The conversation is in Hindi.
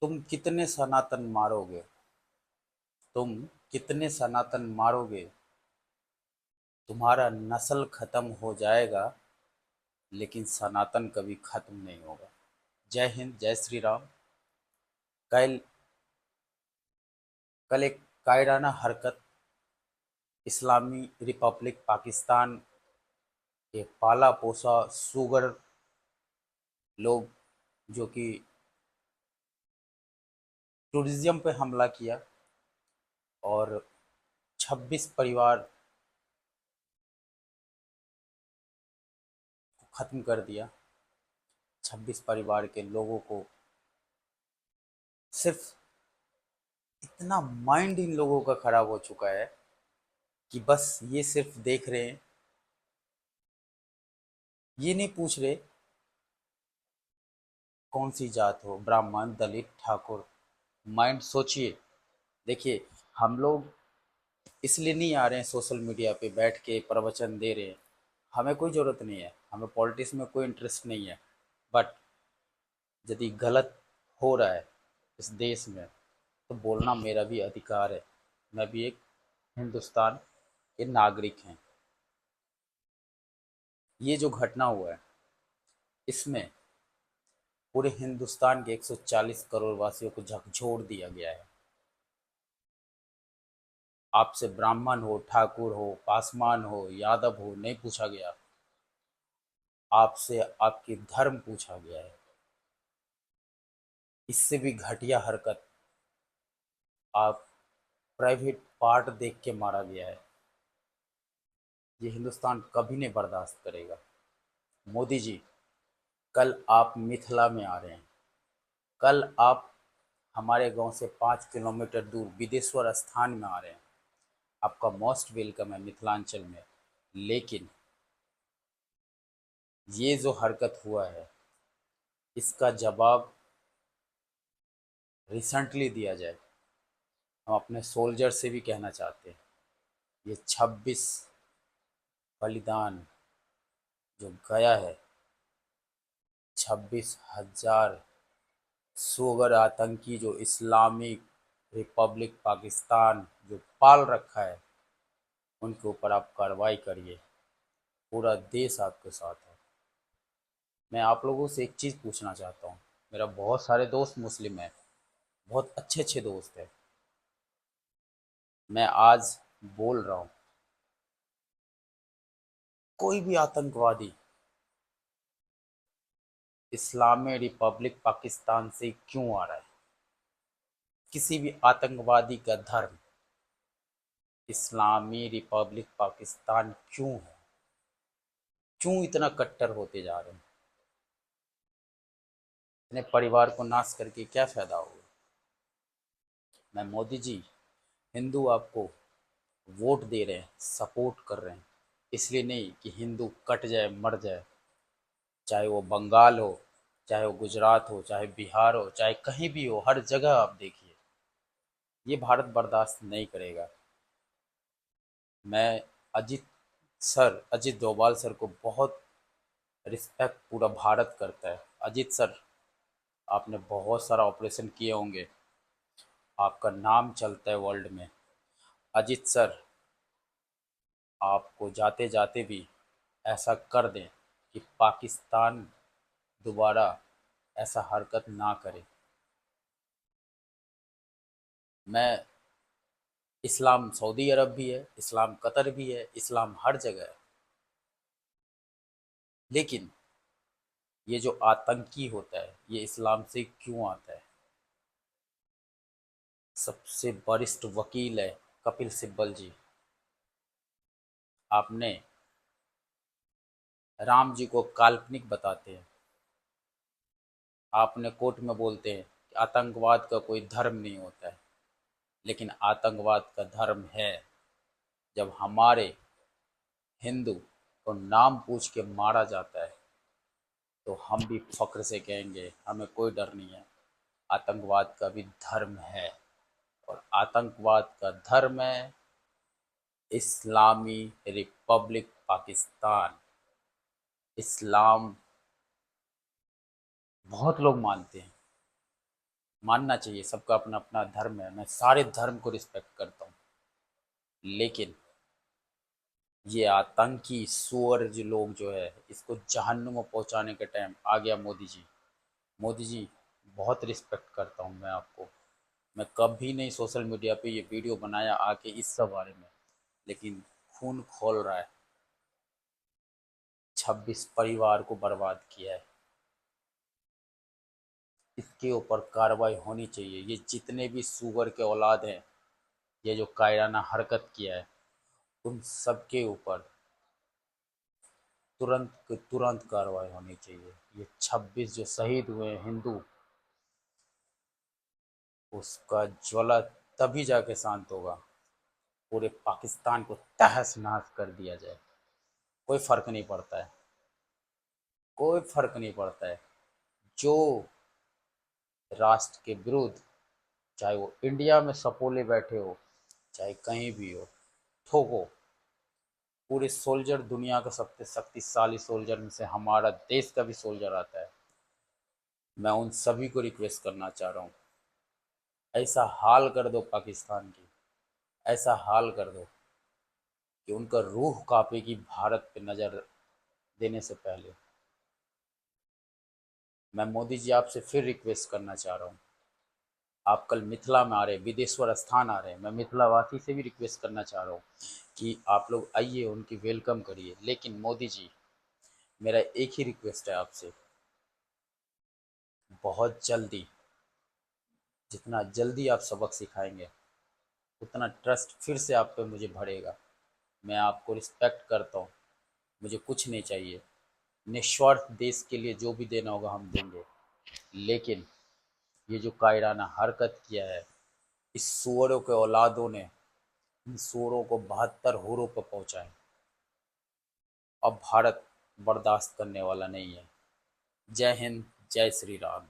तुम कितने सनातन मारोगे? तुम कितने सनातन मारोगे? तुम्हारा नस्ल खत्म हो जाएगा, लेकिन सनातन कभी खत्म नहीं होगा। जय हिंद, जय श्री राम। कल कल एक कायराना हरकत इस्लामी रिपब्लिक पाकिस्तान के पाला पोसा सुगर लोग, जो कि टूरिज्म पे हमला किया और 26 परिवार को ख़त्म कर दिया। 26 परिवार के लोगों को सिर्फ इतना माइंड इन लोगों का खराब हो चुका है कि बस ये सिर्फ देख रहे हैं, ये नहीं पूछ रहे कौन सी जात हो, ब्राह्मण, दलित, ठाकुर। माइंड सोचिए। देखिए, हम लोग इसलिए नहीं आ रहे हैं सोशल मीडिया पे बैठ के प्रवचन दे रहे हैं। हमें कोई ज़रूरत नहीं है, हमें पॉलिटिक्स में कोई इंटरेस्ट नहीं है। बट यदि गलत हो रहा है इस देश में, तो बोलना मेरा भी अधिकार है। मैं भी एक हिंदुस्तान के नागरिक हैं। ये जो घटना हुआ है, इसमें पूरे हिंदुस्तान के 140 करोड़ वासियों को झकझोर दिया गया है। आपसे ब्राह्मण हो, ठाकुर हो, पासवान हो, यादव हो नहीं पूछा गया। आपसे आपकी धर्म पूछा गया है। इससे भी घटिया हरकत, आप प्राइवेट पार्ट देख के मारा गया है। ये हिंदुस्तान कभी नहीं बर्दाश्त करेगा। मोदी जी, कल आप मिथिला में आ रहे हैं। कल आप हमारे गांव से 5 किलोमीटर दूर बिदेश्वर स्थान में आ रहे हैं। आपका मोस्ट वेलकम है मिथिलांचल में। लेकिन ये जो हरकत हुआ है, इसका जवाब रिसेंटली दिया जाए। हम अपने सोल्जर से भी कहना चाहते हैं, ये 26 बलिदान जो गया है, 26,000 सोगर आतंकी जो इस्लामिक रिपब्लिक पाकिस्तान जो पाल रखा है, उनके ऊपर आप कार्रवाई करिए। पूरा देश आपके साथ है। मैं आप लोगों से एक चीज़ पूछना चाहता हूँ। मेरा बहुत सारे दोस्त मुस्लिम हैं, बहुत अच्छे अच्छे दोस्त हैं। मैं आज बोल रहा हूँ, कोई भी आतंकवादी इस्लामी रिपब्लिक पाकिस्तान से क्यों आ रहा है? किसी भी आतंकवादी का धर्म इस्लामी रिपब्लिक पाकिस्तान क्यों है? क्यों इतना कट्टर होते जा रहे हैं? अपने परिवार को नाश करके क्या फायदा होगा? मैं मोदी जी, हिंदू आपको वोट दे रहे हैं, सपोर्ट कर रहे हैं, इसलिए नहीं कि हिंदू कट जाए, मर जाए। चाहे वो बंगाल हो, चाहे वो गुजरात हो, चाहे बिहार हो, चाहे कहीं भी हो, हर जगह आप देखिए, ये भारत बर्दाश्त नहीं करेगा। मैं अजित डोभाल सर को बहुत रिस्पेक्ट पूरा भारत करता है। अजित सर, आपने बहुत सारा ऑपरेशन किए होंगे, आपका नाम चलता है वर्ल्ड में। अजित सर, आपको जाते जाते भी ऐसा कर दें कि पाकिस्तान दोबारा ऐसा हरकत ना करे। मैं इस्लाम सऊदी अरब भी है, इस्लाम कतर भी है, इस्लाम हर जगह है। लेकिन ये जो आतंकी होता है, ये इस्लाम से क्यों आता है? सबसे वरिष्ठ वकील है कपिल सिब्बल जी। आपने राम जी को काल्पनिक बताते हैं। आपने कोर्ट में बोलते हैं कि आतंकवाद का कोई धर्म नहीं होता है। लेकिन आतंकवाद का धर्म है। जब हमारे हिंदू को नाम पूछ के मारा जाता है, तो हम भी फक्र से कहेंगे हमें कोई डर नहीं है। आतंकवाद का भी धर्म है, और आतंकवाद का धर्म है इस्लामी रिपब्लिक पाकिस्तान। इस्लाम बहुत लोग मानते हैं, मानना चाहिए, सबका अपना अपना धर्म है, मैं सारे धर्म को रिस्पेक्ट करता हूँ। लेकिन ये आतंकी सुअर जो लोग जो है, इसको जहन्नुम में पहुंचाने का टाइम आ गया। मोदी जी, मोदी जी, बहुत रिस्पेक्ट करता हूँ मैं आपको। मैं कभी नहीं सोशल मीडिया पे ये वीडियो बनाया आके इस सब बारे में, लेकिन खून खोल रहा है, 26 परिवार को बर्बाद किया है। इसके ऊपर कार्रवाई होनी चाहिए। ये जितने भी सुअर के औलाद हैं, ये जो कायराना हरकत किया है, उन सब के ऊपर तुरंत तुरंत कार्रवाई होनी चाहिए। ये 26 जो शहीद हुए हैं हिंदू, उसका ज्वाला तभी जाके शांत होगा, पूरे पाकिस्तान को तहस नहस कर दिया जाए। कोई फर्क नहीं पड़ता है, कोई फर्क नहीं पड़ता है। जो राष्ट्र के विरुद्ध, चाहे वो इंडिया में सपोले बैठे हो, चाहे कहीं भी हो, ठोको। पूरे सोल्जर, दुनिया का सबसे शक्तिशाली सोल्जर में से हमारा देश का भी सोल्जर आता है। मैं उन सभी को रिक्वेस्ट करना चाह रहा हूँ, ऐसा हाल कर दो पाकिस्तान की, ऐसा हाल कर दो कि उनका रूह कांपेगी भारत पे नज़र देने से पहले। मैं मोदी जी आपसे फिर रिक्वेस्ट करना चाह रहा हूँ, आप कल मिथिला में आ रहे हैं, बिदेश्वर स्थान आ रहे हैं, मैं मिथिला वासी से भी रिक्वेस्ट करना चाह रहा हूँ कि आप लोग आइए, उनकी वेलकम करिए। लेकिन मोदी जी, मेरा एक ही रिक्वेस्ट है आपसे, बहुत जल्दी, जितना जल्दी आप सबक सिखाएंगे, उतना ट्रस्ट फिर से आप पे मुझे बढ़ेगा। मैं आपको रिस्पेक्ट करता हूँ, मुझे कुछ नहीं चाहिए, निस्वार्थ देश के लिए जो भी देना होगा हम देंगे। लेकिन ये जो कायराना हरकत किया है इस सुअरों के औलादों ने, इन सुअरों को 72 हुरों पर पहुंचाए। अब भारत बर्दाश्त करने वाला नहीं है। जय हिंद, जय श्री राम।